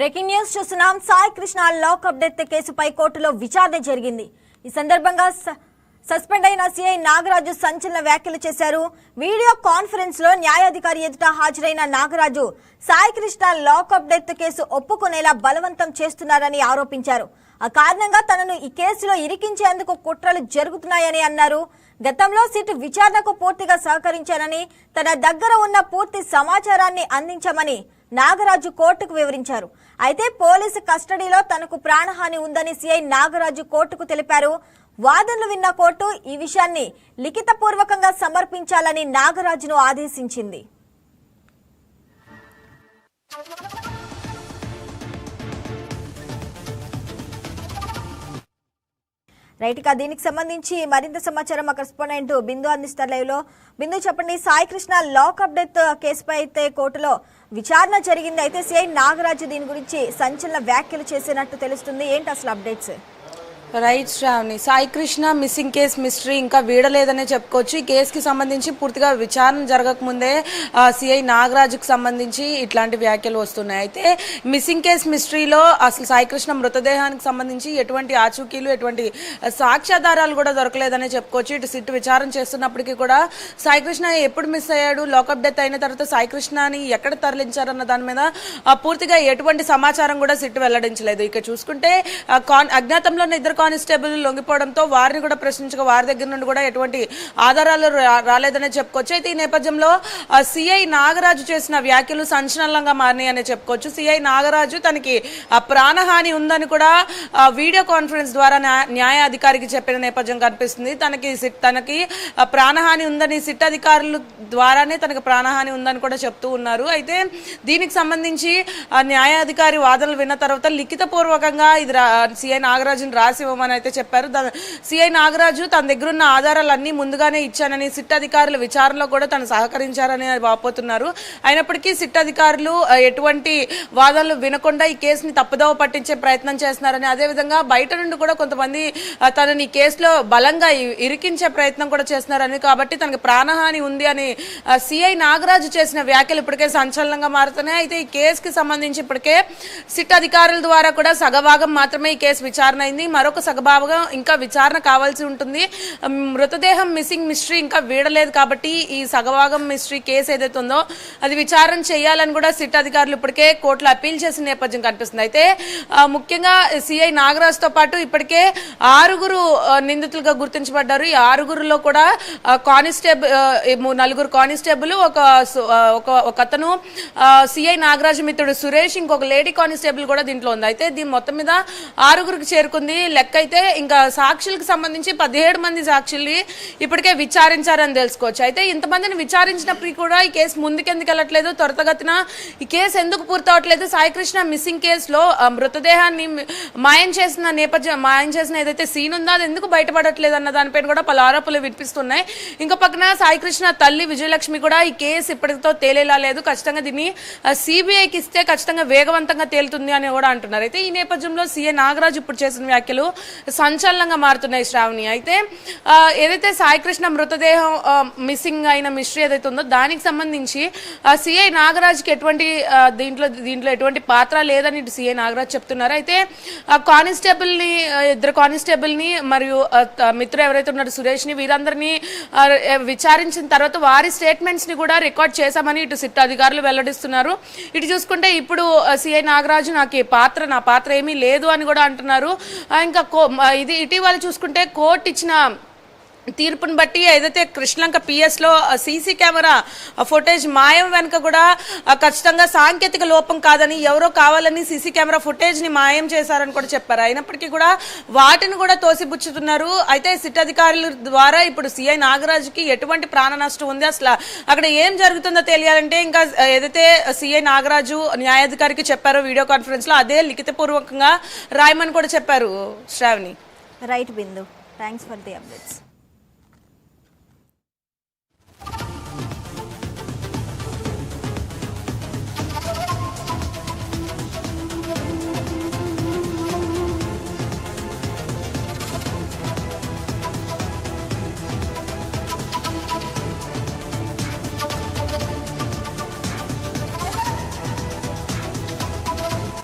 Breaking news చూస్తున్నాం. Sai Krishna lockup death కేసుపై కోర్టులో విచారణ జరిగింది. ఈ సందర్భంగా సస్పెండ్ అయిన సిఐ నాగరాజు సంచలన వ్యాఖ్యలు చేశారు. వీడియో కాన్ఫరెన్స్ లో న్యాయాధికారి ఎదుట హాజరైన Nagaraju Sai Krishna lockup death case ఒప్పుకునేలా బలవంతం చేస్తున్నారని ఆరోపించారు. ఆ కారణంగా తనను ఈ కేసులో ఇరికించేందుకు కుట్రలు జరుగుతున్నాయని అన్నారు. గతంలో సిట్ విచారణకు పూర్తిగా సహకరించారని, తన దగ్గర ఉన్న పూర్తి సమాచారాన్ని అందించామని నాగరాజు కోర్టుకు వివరించారు. అయితే పోలీసు కస్టడీలో తనకు ప్రాణహాని ఉందని సిఐ నాగరాజు కోర్టుకు తెలిపారు. వాదనలు విన్న కోర్టు ఈ విషయాన్ని లిఖితపూర్వకంగా సమర్పించాలని నాగరాజును ఆదేశించింది. రైట్గా దీనికి సంబంధించి మరింత సమాచారం మా కరెస్పాండెంట్ బిందు అందిస్తారు లైవ్ లో. బిందు, చెప్పండి. సాయి కృష్ణ లాకప్ డెత్ కేసుపై అయితే కోర్టులో విచారణ జరిగింది. అయితే సిఐ నాగరాజు దీని గురించి సంచలన వ్యాఖ్యలు చేసినట్టు తెలుస్తుంది. ఏంటి అసలు updates? Right Shravani, Sai Krishna missing case mystery ఇంకా వీడలేదనే చెప్పుకోవచ్చు. ఈ కేసుకి సంబంధించి పూర్తిగా విచారణ జరగకముందే సిఐ నాగరాజుకు సంబంధించి ఇట్లాంటి వ్యాఖ్యలు వస్తున్నాయి. అయితే మిస్సింగ్ కేసు మిస్టరీలో అసలు సాయి కృష్ణ మృతదేహానికి సంబంధించి ఎటువంటి ఆచూకీలు, ఎటువంటి సాక్ష్యాధారాలు కూడా దొరకలేదనే చెప్పుకోవచ్చు. ఇటు సిట్ విచారణ చేస్తున్నప్పటికీ కూడా సాయి కృష్ణ ఎప్పుడు మిస్ అయ్యాడు, లాకప్ డెత్ అయిన తర్వాత సాయి కృష్ణని ఎక్కడ తరలించారన్న దాని మీద పూర్తిగా ఎటువంటి సమాచారం కూడా సిట్ వెల్లడించలేదు. ఇక చూసుకుంటే అజ్ఞాతంలోనే ఇద్దరు కానిస్టేబుల్ లొంగిపోవడంతో వారిని కూడా ప్రశ్నించగా వారి దగ్గర నుండి కూడా ఎటువంటి ఆధారాలు రాలేదనే చెప్పుకోవచ్చు. అయితే ఈ నేపథ్యంలో సిఐ నాగరాజు చేసిన వ్యాఖ్యలు సంచలనంగా మారినాయనే చెప్పుకోవచ్చు. సిఐ నాగరాజు తనకి ప్రాణహాని ఉందని కూడా వీడియో కాన్ఫరెన్స్ ద్వారా న్యాయాధికారికి చెప్పిన నేపథ్యం కనిపిస్తుంది. తనకి ప్రాణహాని ఉందని సిట్ అధికారుల ద్వారానే తనకు ప్రాణహాని ఉందని కూడా చెప్తూ ఉన్నారు. అయితే దీనికి సంబంధించి న్యాయాధికారి వాదనలు విన్న తర్వాత లిఖితపూర్వకంగా ఇది సిఐ నాగరాజుని రాసి ఇవ్వమని అయితే చెప్పారు. సిఐ నాగరాజు తన దగ్గర ఉన్న ఆధారాలన్నీ ముందుగానే ఇచ్చానని, సిట్ అధికారుల విచారణలో కూడా తను సహకరించారని వాపోతున్నారు. అయినప్పటికీ సిట్ అధికారులు ఎటువంటి వాదనలు వినకుండా ఈ కేసుని తప్పుదోవ పట్టించే ప్రయత్నం చేస్తున్నారని, అదేవిధంగా బయట నుండి కూడా కొంతమంది తనని కేసులో బలంగా ఇరికించే ప్రయత్నం కూడా చేస్తున్నారని, కాబట్టి తనకు ప్రాణహాని ఉంది అని సిఐ నాగరాజు చేసిన వ్యాఖ్యలు ఇప్పటికే సంచలనంగా మారుతున్నాయి. అయితే ఈ కేసుకి సంబంధించి ఇప్పటికే సిట్ అధికారుల ద్వారా కూడా సగభాగం మాత్రమే ఈ కేసు విచారణ అయింది. మరొక సగభాగం ఇంకా విచారణ కావాల్సి ఉంటుంది. మృతదేహం మిస్సింగ్ మిస్టరీ ఇంకా వీడలేదు కాబట్టి ఈ సగభాగం మిస్టరీ కేసు ఏదైతే ఉందో అది విచారణ చేయాలని కూడా సిట్ అధికారులు ఇప్పటికే కోర్టులో అప్పీల్ చేసిన నేపథ్యం కనిపిస్తుంది. అయితే ముఖ్యంగా సిఐ నాగరాజుతో పాటు ఇప్పటికే 6 నిందితులుగా గుర్తించబడ్డారు. ఈ 6లో కూడా నలుగురు కానిస్టేబుల్, ఒక అతను సిఐ నాగరాజు మిత్రుడు సురేష్, ఇంకొక లేడీ కానిస్టేబుల్ కూడా దీంట్లో ఉంది. అయితే దీని మొత్తం మీద 6కి చేరుకుంది లెక్క. అయితే ఇంకా సాక్షులకు సంబంధించి 17 మంది సాక్షుల్ని ఇప్పటికే విచారించారని తెలుసుకోవచ్చు. అయితే ఇంతమందిని విచారించినప్పటికీ కూడా ఈ కేసు ముందుకెందుకు వెళ్ళట్లేదు, త్వరితగతిన ఈ కేసు ఎందుకు పూర్తవట్లేదు, సాయి కృష్ణ మిస్సింగ్ కేసులో మృతదేహాన్ని మాయం చేసిన ఏదైతే సీన్ ఉందో అది ఎందుకు బయటపడట్లేదు అన్న దానిపైన కూడా పలు ఆరోపణలు వినిపిస్తున్నాయి. ఇంకో పక్కన సాయి కృష్ణ తల్లి విజయలక్ష్మి కూడా ఈ కేసు ఇప్పటితో తేలేలా లేదు, ఖచ్చితంగా దీన్ని సిబిఐకి ఇస్తే ఖచ్చితంగా వేగవంతంగా తేలుతుంది అని కూడా అంటున్నారు. అయితే ఈ నేపథ్యంలో సిఐ నాగరాజు ఇప్పుడు చేసిన వ్యాఖ్యలు సంచలనంగా మారుతున్నాయి శ్రావణి. అయితే ఏదైతే సాయి కృష్ణ మృతదేహం మిస్సింగ్ అయిన మిస్టరీ ఏదైతే ఉందో దానికి సంబంధించి సిఐ నాగరాజుకి ఎటువంటి దీంట్లో ఎటువంటి పాత్ర లేదని సిఐ నాగరాజు చెప్తున్నారు. అయితే ఇద్దరు కానిస్టేబుల్ని మరియు మిత్రుడు ఎవరైతే ఉన్నారో సురేష్ ని, వీరందరినీ విచారించిన తర్వాత వారి స్టేట్మెంట్స్ ని కూడా రికార్డ్ చేశామని ఇటు సిట్ అధికారులు వెల్లడిస్తున్నారు. ఇటు చూసుకుంటే ఇప్పుడు సిఐ నాగరాజు నా పాత్ర ఏమీ లేదు అని కూడా అంటున్నారు. ఇంకా ఇది ఇటీవల చూసుకుంటే కోర్టు ఇచ్చిన తీర్పును బట్టి ఏదైతే కృష్ణలంక పిఎస్లో సీసీ కెమెరా ఫుటేజ్ మాయం వెనుక కూడా ఖచ్చితంగా సాంకేతిక లోపం కాదని, ఎవరో కావాలని సీసీ కెమెరా ఫుటేజ్ని మాయం చేశారని కూడా చెప్పారు. అయినప్పటికీ కూడా వాటిని కూడా తోసిపుచ్చుతున్నారు. అయితే సిట్ అధికారుల ద్వారా ఇప్పుడు సిఐ నాగరాజుకి ఎటువంటి ప్రాణ నష్టం ఉంది, అసలు అక్కడ ఏం జరుగుతుందో తెలియాలంటే ఇంకా ఏదైతే సిఐ నాగరాజు న్యాయాధికారికి చెప్పారో వీడియో కాన్ఫరెన్స్లో అదే లిఖితపూర్వకంగా రాయమని కూడా చెప్పారు Shravani. Right Bindu, thanks for the updates.